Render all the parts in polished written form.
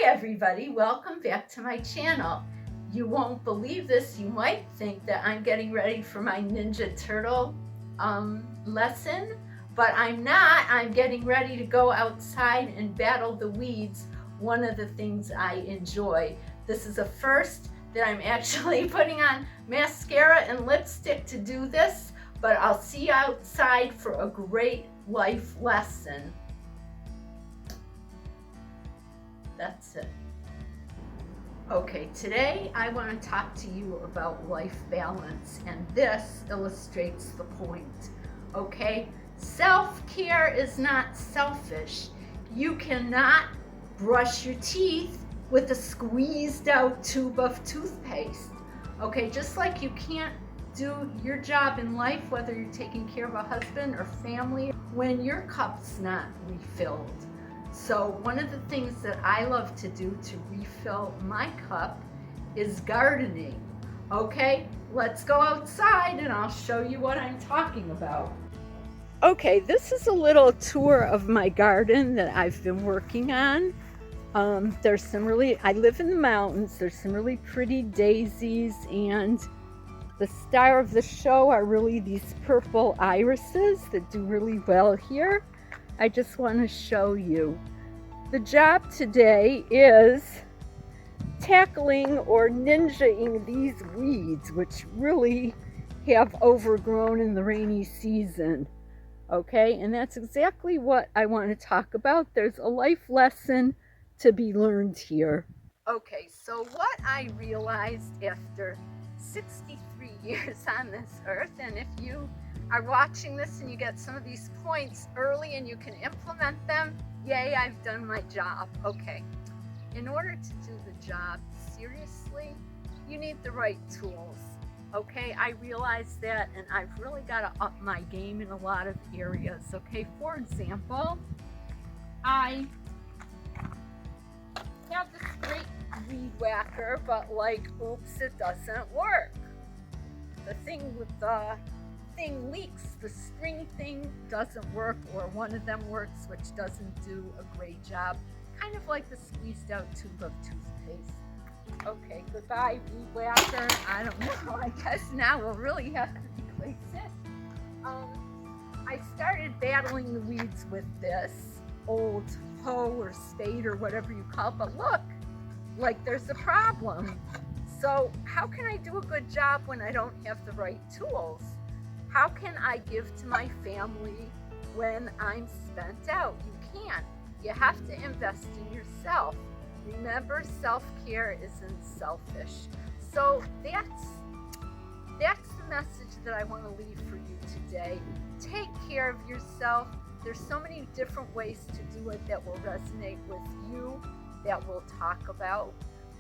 everybody, welcome back to my channel. You won't believe this, you might think that I'm getting ready for my Ninja Turtle lesson, but I'm not. I'm getting ready to go outside and battle the weeds, one of the things I enjoy. This is a first that I'm actually putting on mascara and lipstick to do this, but I'll see you outside for a great life lesson. That's it. Okay, today I want to talk to you about life balance, and this illustrates the point. Okay, self-care is not selfish. You cannot brush your teeth with a squeezed out tube of toothpaste. Okay, just like you can't do your job in life, whether you're taking care of a husband or family, when your cup's not refilled. So one of the things that I love to do to refill my cup is gardening. Okay, let's go outside and I'll show you what I'm talking about. Okay, this is a little tour of my garden that I've been working on. There's some really, I live in the mountains, there's some really pretty daisies, and the star of the show are really these purple irises that do really well here. I just want to show you. The job today is tackling or ninjaing these weeds, which really have overgrown in the rainy season. Okay, and that's exactly what I want to talk about. There's a life lesson to be learned here. Okay, so what I realized after 63 years on this earth, and if you are watching this and you get some of these points early and you can implement them, yay, I've done my job. Okay, in order to do the job seriously, you need the right tools. Okay, I realize that, and I've really got to up my game in a lot of areas. Okay, for example, I have this great weed whacker, but like, oops, it doesn't work. The thing with the thing leaks, the string thing doesn't work, or one of them works which doesn't do a great job, kind of like the squeezed out tube of toothpaste. Okay, goodbye weed whacker. I don't know, I guess now we'll really have to replace it. I started battling the weeds with this old hoe or spade or whatever you call it, but look, like there's a problem. So how can I do a good job when I don't have the right tools? How can I give to my family when I'm spent out? You can't. You have to invest in yourself. Remember, self-care isn't selfish. So that's the message that I want to leave for you today. Take care of yourself. There's so many different ways to do it that will resonate with you, that we'll talk about.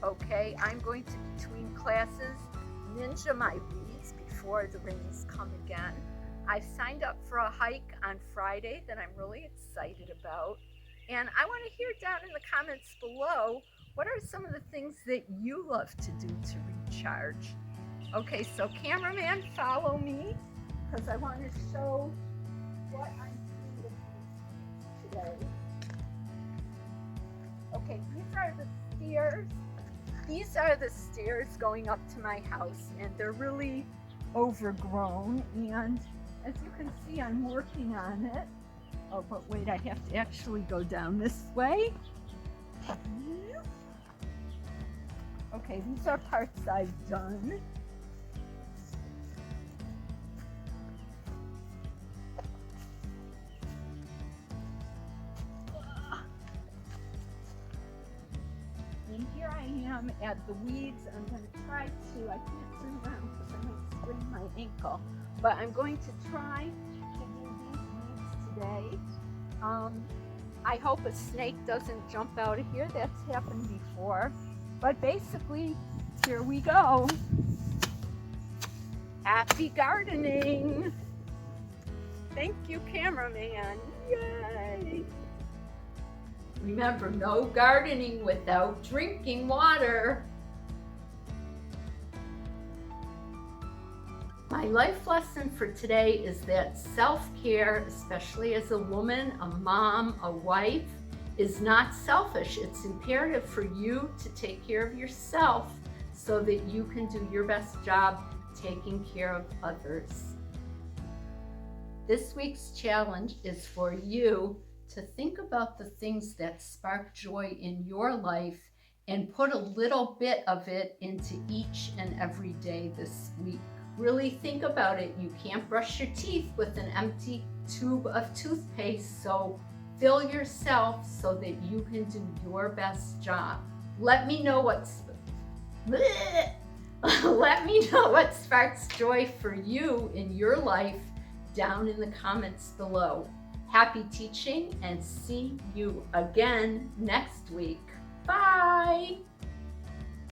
Okay, I'm going to, between classes, ninja my weeds before the rains come again. I've signed up for a hike on Friday that I'm really excited about. And I want to hear down in the comments below, what are some of the things that you love to do to recharge? Okay, so cameraman, follow me, because I want to show what I'm doing today. Okay, these are the stairs. These are the stairs going up to my house, and they're really overgrown, and as you can see, I'm working on it. Oh, but wait, I have to actually go down this way. Okay, these are parts I've done. And here I am at the weeds. I'm going to try to, I can't turn around because I might sprain my ankle, but I'm going to try to do these weeds today. I hope a snake doesn't jump out of here. That's happened before. But basically, here we go. Happy gardening. Thank you, cameraman. Yay. Remember, no gardening without drinking water. My life lesson for today is that self-care, especially as a woman, a mom, a wife, is not selfish. It's imperative for you to take care of yourself so that you can do your best job taking care of others. This week's challenge is for you to think about the things that spark joy in your life and put a little bit of it into each and every day this week. Really think about it. You can't brush your teeth with an empty tube of toothpaste, so fill yourself so that you can do your best job. Let me know what sparks joy for you in your life down in the comments below. Happy teaching and see you again next week. Bye!